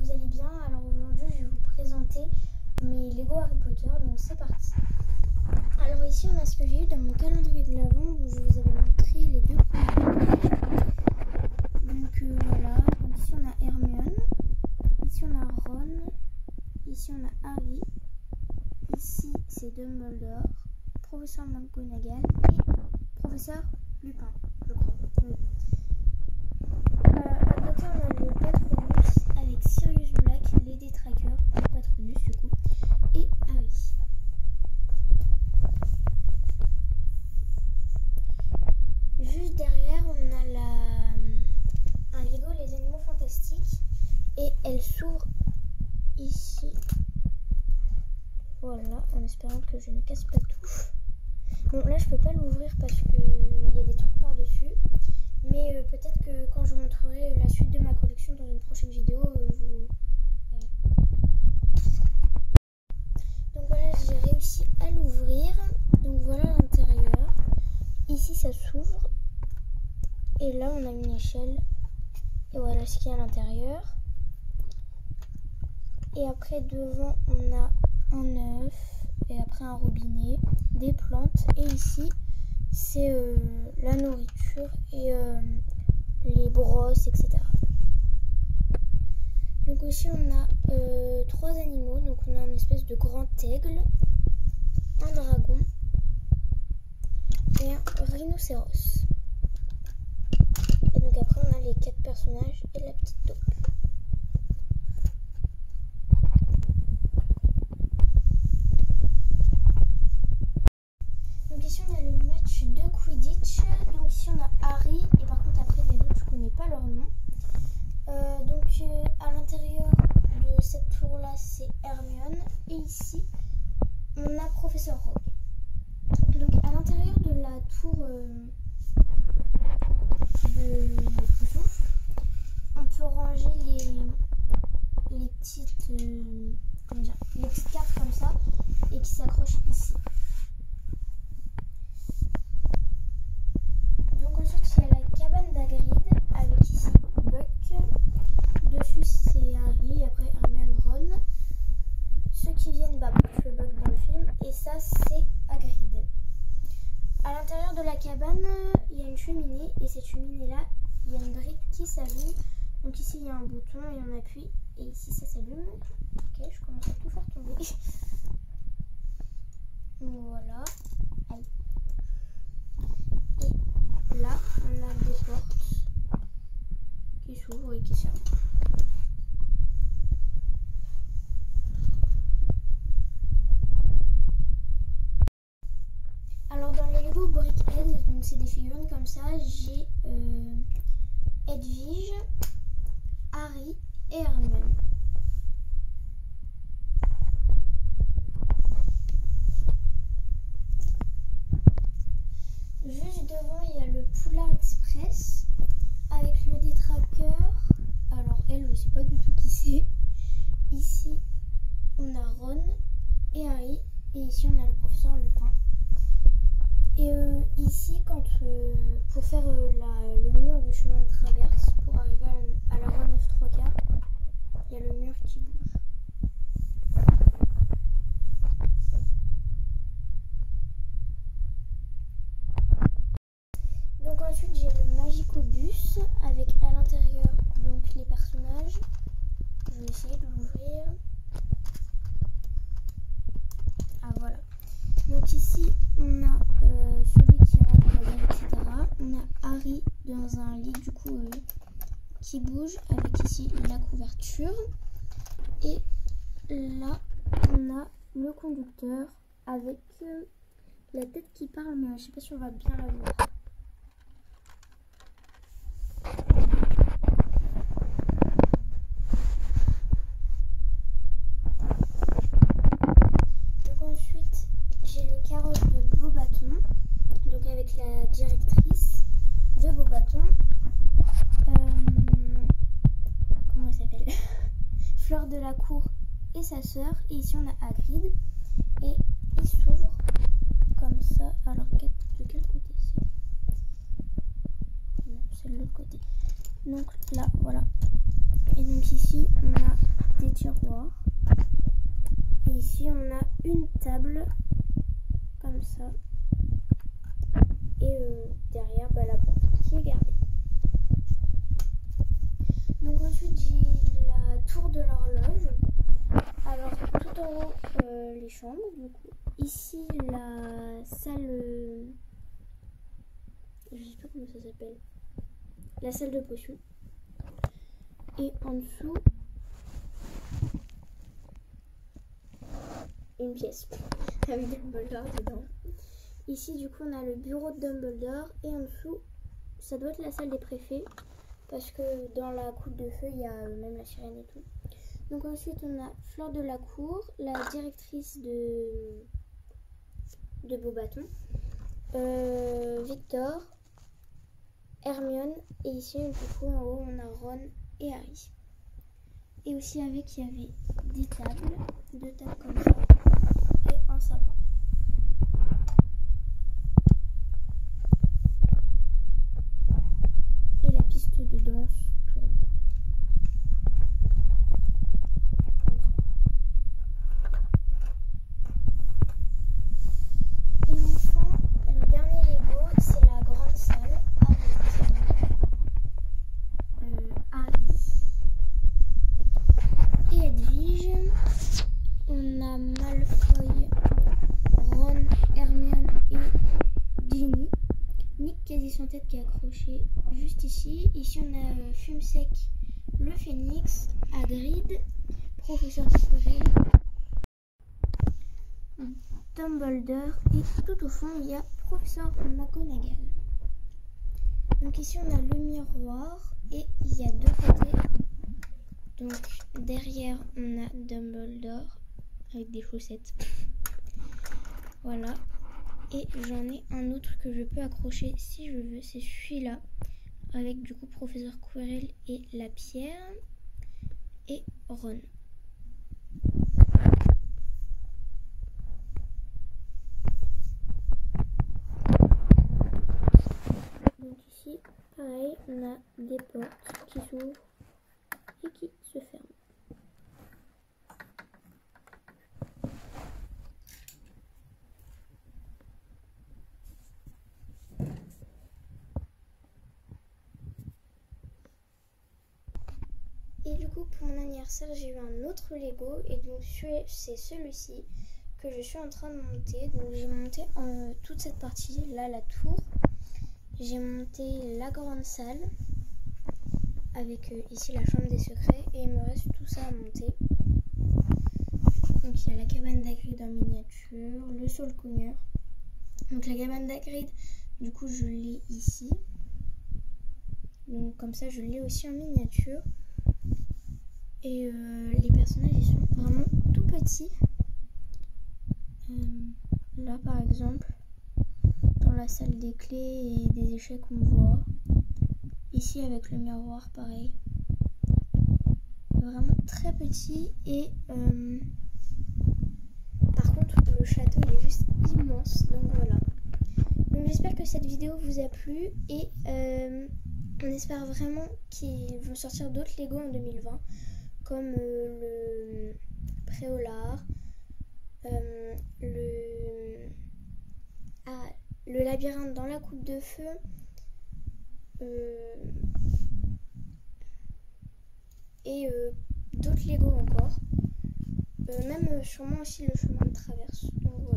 vous allez bien. Alors aujourd'hui je vais vous présenter mes Lego Harry Potter, donc c'est parti. Alors ici on a ce que j'ai eu dans mon calendrier de l'Avent où je vous avais montré les deux premiers. Donc voilà, donc ici on a Hermione, ici on a Ron, ici on a Harry, ici c'est Dumbledore, professeur McGonagall et professeur Lupin, je crois. Oui. À côté on a le Patronus avec Sirius Black, les détraqueurs, le Patronus du coup, et Harry. Juste derrière on a un Lego Les Animaux Fantastiques et elle s'ouvre ici. Voilà, en espérant que je ne casse pas tout. Bon là je peux pas l'ouvrir parce qu'il y a des trucs par dessus. Mais peut-être que quand je vous montrerai la suite de ma collection dans une prochaine vidéo, Donc voilà, j'ai réussi à l'ouvrir. Donc voilà l'intérieur. Ici ça s'ouvre. Et là on a une échelle. Et voilà ce qu'il y a à l'intérieur. Et après devant on a un œuf. Et après un robinet, des plantes. Et ici c'est la nourriture et les brosses, etc. Donc aussi on a 3 animaux. Donc on a une espèce de grand aigle, un dragon et un rhinocéros. Et donc après on a les 4 personnages et la petite taupe. Donc ici on a le match de Quidditch. Donc ici on a Harry et par contre après les autres je connais pas leur nom. Donc à l'intérieur de cette tour là c'est Hermione et ici on a Professeur Rogue. Donc à l'intérieur de la tour de Poussouf, on peut ranger les petites les petites cartes comme ça et qui s'accrochent ici. Donc ensuite il y a la cabane d'Hagrid avec ici Buck. Dessus c'est Harry, après Hermione, Ron. Ceux qui viennent le Buck dans le film. Et ça c'est Hagrid. À l'intérieur de la cabane il y a une cheminée. Et cette cheminée là il y a une brique qui s'allume. Donc ici il y a un bouton et on appuie. Et ici ça s'allume. Ok, je commence à tout faire tomber. Voilà. Aïe. Et là on a des portes qui s'ouvrent et qui se ferment. Alors dans les Lego Brickhead, donc c'est des figurines comme ça, j'ai Hedwige, Harry et Hermione. Juste devant il y a le Poulard Express avec le détraqueur. Alors elle je sais pas du tout qui c'est. Ici on a Ron et Harry et ici on a le professeur Lupin. Et ici pour faire le mur du chemin de traverse pour arriver à la voie 9/3, il y a le mur qui bouge. Donc ensuite j'ai le Magicobus avec à l'intérieur donc les personnages. Je vais essayer de l'ouvrir. Ah voilà. Donc ici on a celui qui rentre dans l'air, etc. On a Harry dans un lit du coup qui bouge avec ici la couverture. Et là on a le conducteur avec la tête qui parle, mais je sais pas si on va bien la voir. La directrice de Beauxbatons, comment elle s'appelle Fleur de la Cour et sa sœur. Et ici on a Hagrid et il s'ouvre comme ça. Alors de quel côté c'est? Non, c'est de l'autre côté. Donc là voilà, Et donc ici on a des tiroirs. Et ici on a une table comme ça. Et derrière la porte qui est gardée. Donc ensuite j'ai la tour de l'horloge. Alors tout en haut les chambres. Du coup. Ici la salle, je sais pas comment ça s'appelle, la salle de potion. Et en dessous une pièce avec Dumbledore dedans. Ici du coup on a le bureau de Dumbledore et en dessous ça doit être la salle des préfets parce que dans la coupe de feu il y a même la sirène et tout. Donc ensuite on a Fleur de la Cour, la directrice de Beauxbatons, Victor, Hermione et ici du coup en haut on a Ron et Harry. Et aussi avec il y avait des tables, 2 tables comme ça et un sapin. Et la piste de danse tourne. Et enfin, le dernier Lego, c'est la grande salle avec Harry et Edwige. On a Malfoy, Ron, Hermione et Ginny. Nick quasi sans tête qui est accroché juste ici. Ici on a Fumsec, le Phénix, Hagrid, Professeur Quirrell, Dumbledore et tout au fond il y a Professeur McGonagall. Donc ici on a le miroir et il y a 2 côtés. Donc derrière on a Dumbledore avec des chaussettes. Voilà. Et j'en ai un autre que je peux accrocher si je veux, c'est celui-là avec du coup Professeur Quirrell et la pierre et Ron. Donc ici pareil on a des portes qui s'ouvrent et qui se ferment. Et du coup pour mon anniversaire j'ai eu un autre Lego et donc c'est celui-ci que je suis en train de monter. Donc j'ai monté toute cette partie là, la tour. J'ai monté la grande salle avec ici la chambre des secrets et il me reste tout ça à monter. Donc il y a la cabane d'Hagrid en miniature, le Saule-Cogneur. Donc la cabane d'Hagrid, du coup je l'ai ici. Donc comme ça je l'ai aussi en miniature. Et les personnages ils sont vraiment tout petits. Là par exemple, dans la salle des clés et des échecs on voit. Ici avec le miroir pareil. Vraiment très petit et par contre le château il est juste immense. Donc voilà. Donc j'espère que cette vidéo vous a plu et on espère vraiment qu'ils vont sortir d'autres Lego en 2020 comme le Préolard, le labyrinthe dans la coupe de feu, et d'autres Lego encore, même sûrement aussi le chemin de traverse. Donc voilà.